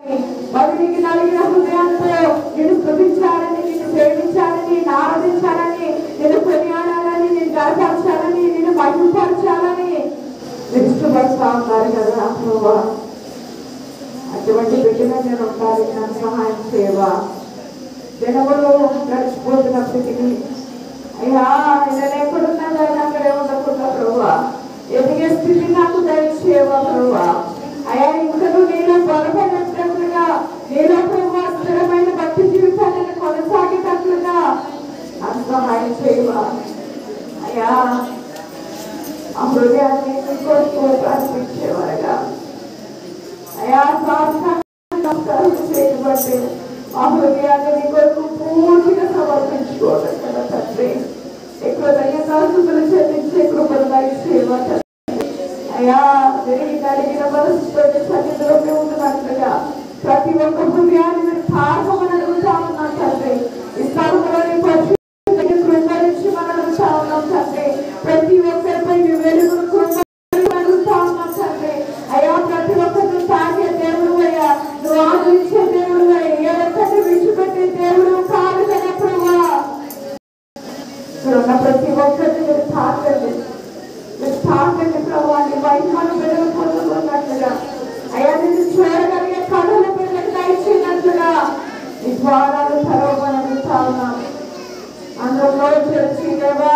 బలికి నలిగిన హృదయంతో నేను స్తుతించాలని, నేను సేవించాలని, నేను ఆరాధించాలని, నేను కొనియాడాలని, నేను గర్వపరచాలని, నేను మహిమపరచాలని ఇష్టపడతా ఉన్నారు కదా ప్రభువా. అటువంటి బిడ్డగా నేను ఉండాలి. నాకు సహాయం చేయవా. జనములు గడిచిపోతున్నప్పటికీ అయ్యా నేను ఎక్కడున్నా అక్కడే ఉండకుండా ప్రభువా, ఎదిగే స్థితి నాకు దయచేయవా ప్రభువా. అయ్యా ఇంకను నేను బలపడినట్లుగా, నేను ప్రభువా స్థిరమైన భక్తి జీవితాన్ని కొనసాగేటట్లుగా నాకు సహాయం చేయవా. అయ్యా ఆ హృదయాన్ని కొరకు ప్రార్థించేవారుగా అయ్యా నమస్కారం చేయబట్టి ఆ హృదయాన్ని కొరకు పూర్తిగా సమర్పించుకోవడం కదా తండ్రి. ఎక్కువ ధన్యవాదాలు చెల్లించే కృపను దయచేయవా అయ్యా. తిరిగి కలిగిన మనసుతో సన్నిధిలోనే ఉన్నట్లుగా ప్రతి ఒక్క హృదయాన్ని మీరు తాకమని అడుగుతా ఉన్నాం తండ్రి. ఈ స్థలంలోని పరిశుద్ధ కృంగరించి మనం అడుగుతా ఉన్నాం తండ్రి. ప్రతి ఒక్కరిపై మీ వెలుగును కృంగరించి అడుగుతా ఉన్నాం తండ్రి. అయ్యా ప్రతి ఒక్కరిని తాకే దేవుడు అయ్యా, నువ్వు ఆదరించే దేవుడు అయ్యా, ఏ ఒక్కటి విడిచిపెట్టే దేవుడు కాదు కదా ప్రభువా. ఇక్కడ ప్రతి ఒక్కరిని మీరు తాకండి, మీరు తాకండి ప్రభువా. నీ మహిమను బిడ్డలు పొందుకున్నట్లుగా అయ్యా, నిన్ను చూడగలిగే కనుల బిడ్డలకు దయచేయనట్లుగా నీ ద్వారాలు తెరవమని అడుగుతా ఉన్నాం. అందరిలో చేర్చి దేవా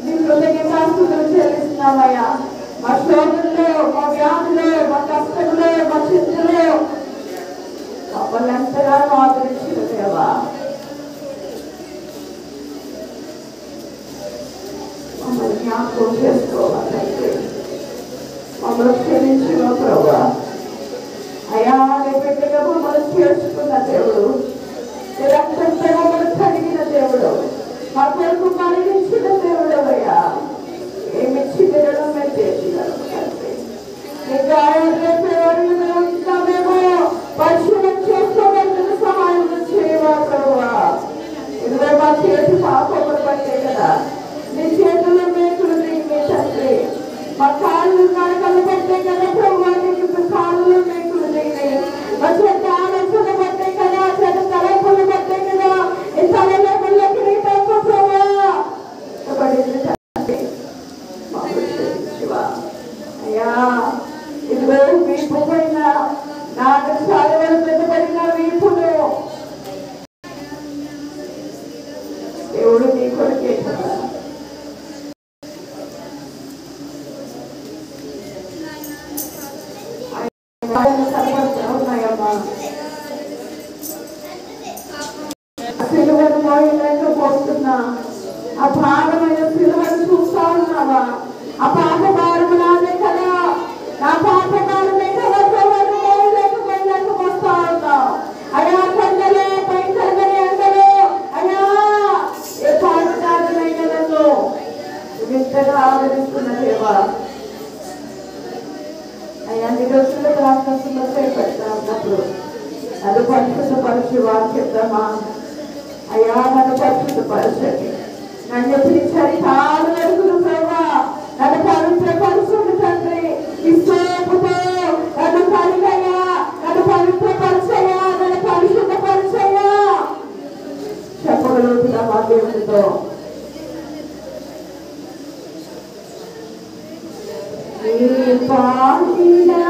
నీ కృతజ్ఞతాస్తుతులు చెల్లిస్తున్నామయ్యా. మా శోధనలో, మా వ్యాధులు, మా కష్టంలో, మా చింతలో మమ్మల్ని ఎంతగానో ఆదరించిన దేవా, మమ్మల్ని జ్ఞాపకం చేసుకోవాలి, మమ్మల్ని క్షమించిన ప్రభువా. అయ్యా నీ బిడ్డగా మమ్మల్ని చేర్చుకున్న దేవుడు, నిరంతరంతో మమ్మల్ని కడిగిన దేవుడు, మా కొరకు మరణించిన దేవుడు అయ్యా. ఏమిచ్చి తినడం మేము చేసినాము తండ్రి. నీ గాయాలు ఉంటున్నామేమో పరిశీలన చేసుకోవాలని సహాయం చేయవా ప్రభువా. ఇదిగో మా చేతి పాపములు పట్టే కదా, నీ చేతుల్లో మేకులు దిగి తండ్రి. మా కాళ్ళు నడకలు పట్టే కదా ప్రభువా, నీకు కాళ్ళలో మేకులు దిగి. మా చెడ్డ ఆలోచన పట్టే కదా, చెడ్డ తలపులు పట్టే కదా, ఈ తలలో కిరీటం ప్రభువా పడింది తండ్రి. అయ్యా ఇదిగో వీపు పైన నాగశాల పెద్దపడిన వీపులు దేవుడు నీ కొరకే కదా. ఉన్నాయమ్మా, సిలువను మోయలేకపోతున్నా, ఆ భారమైన సిలువను చూస్తా ఉన్నావా. ఆ పాప భారము నాదే కదా, నా పాప భారమే కదా ప్రభువును మోయలేకపోతా ఉన్నావు. అయ్యా కొండలో పైకరగని ఎండలో అయ్యా ఏ పాపదారులైన నన్ను వింతగా ఆదరిస్తున్న దేవా. అయ్యా నీ రోజుల్లో రాష్ట్రంలో చేపడతా ఉన్నప్పుడు నన్ను పరిశుద్ధపరచు వాక్యమా. అయ్యా నన్ను పరిశుద్ధపరచండి, నన్ను పిలిచారు కాలు వెలుగులు ప్రభా, నన్ను పవిత్రపరచుండు తండ్రి. ఇష్టపుతో నన్ను కలిగయ్యా, నన్ను పవిత్రపరచయ్యా, నన్ను పరిశుద్ధపరచయ్యా. చెప్పగలుగుతున్నా మా దేవునితో. ఏ పాటిదా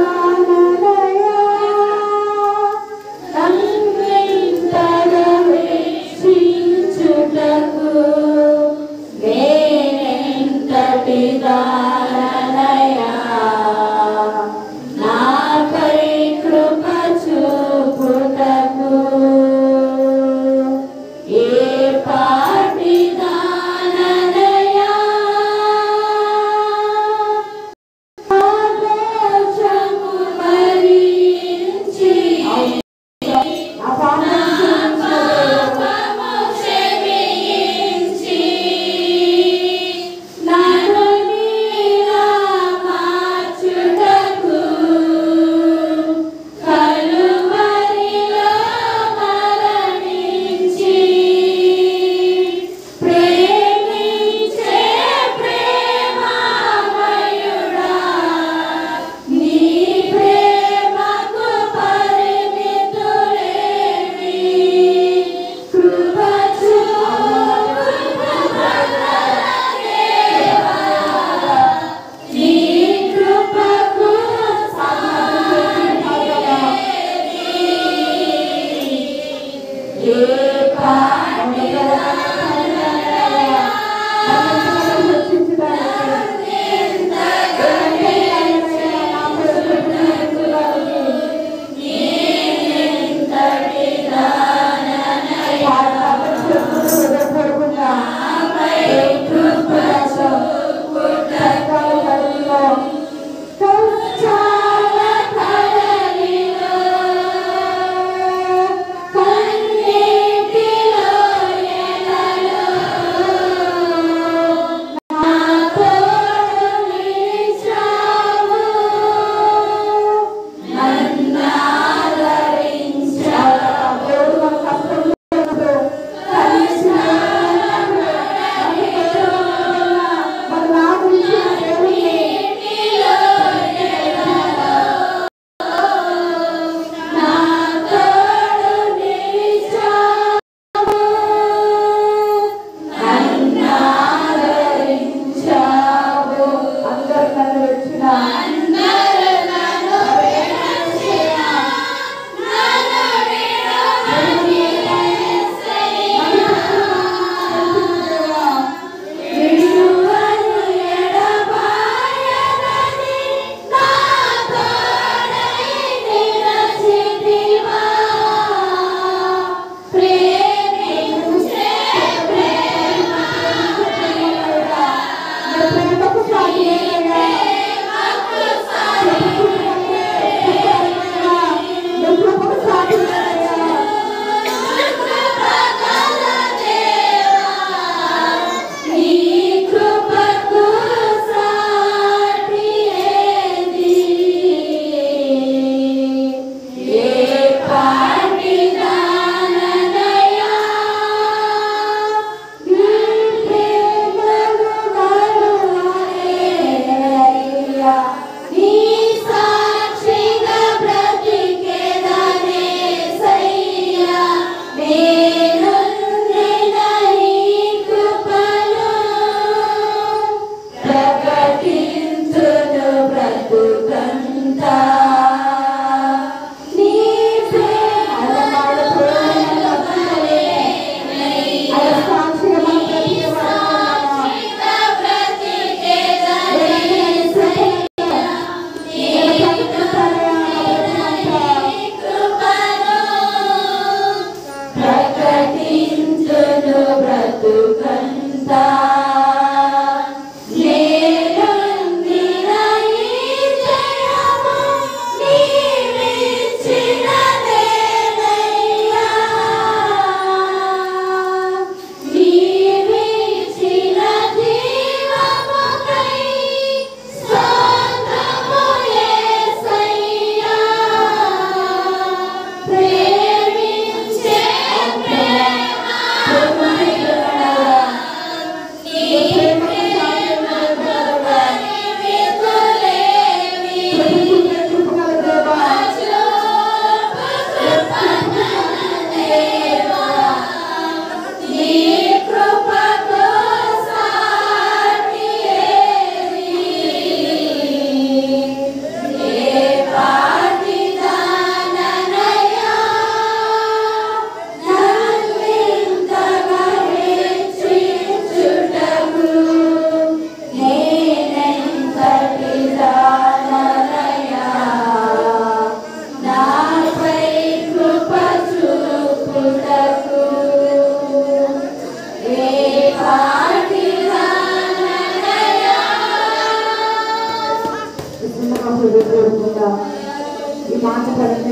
ఈ మాట పడితే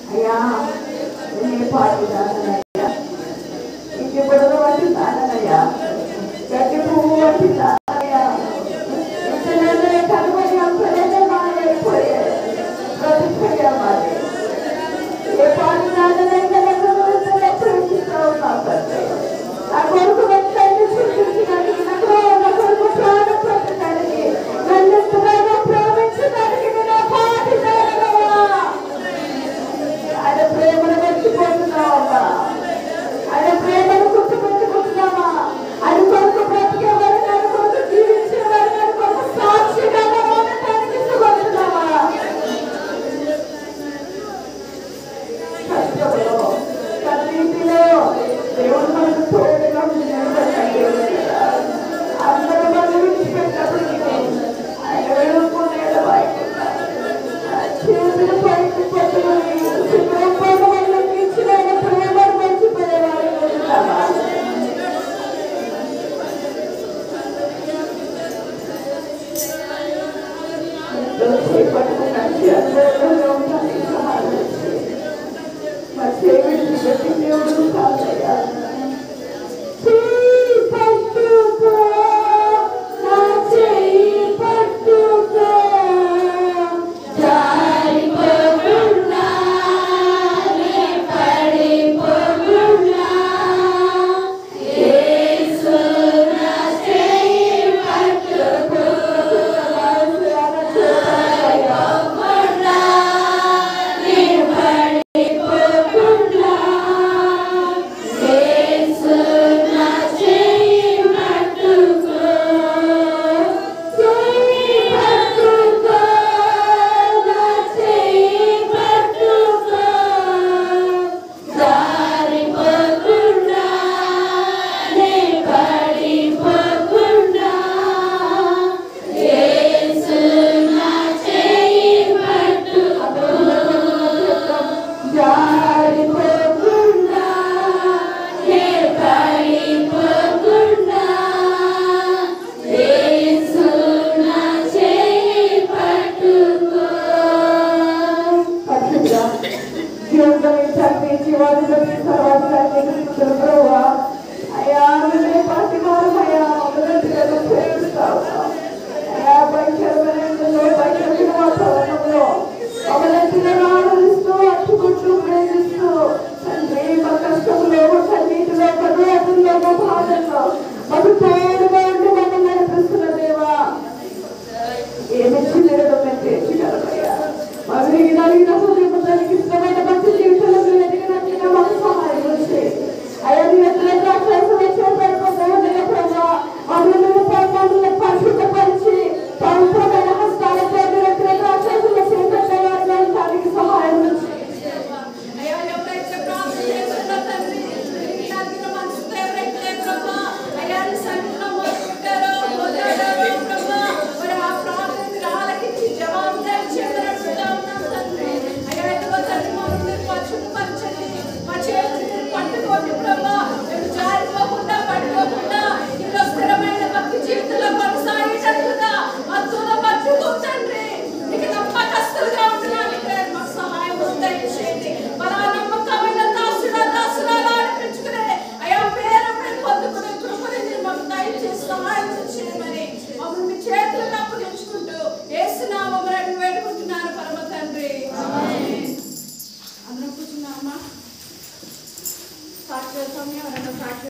అయ్యా నేను పాడుతానయ్యా, ఇంటి పొడవు వంటి తానయ్యా, గట్టి పువ్వు వంటి తానయ్యా, కనుమని అంతనే మాయైపోయాయి బ్రతికయ్యా మరి ఏ పాడుతానైతే ప్రేమిస్తావు నా కొడుకు వెంటనే సృష్టించడానికి నా కొడుకు ప్రాణం పెట్టడానికి నన్ను ఎంతగానో ప్రేమించడానికి నేను పాడుతానయ్యా. జీవాధిపతి సర్వాధికారి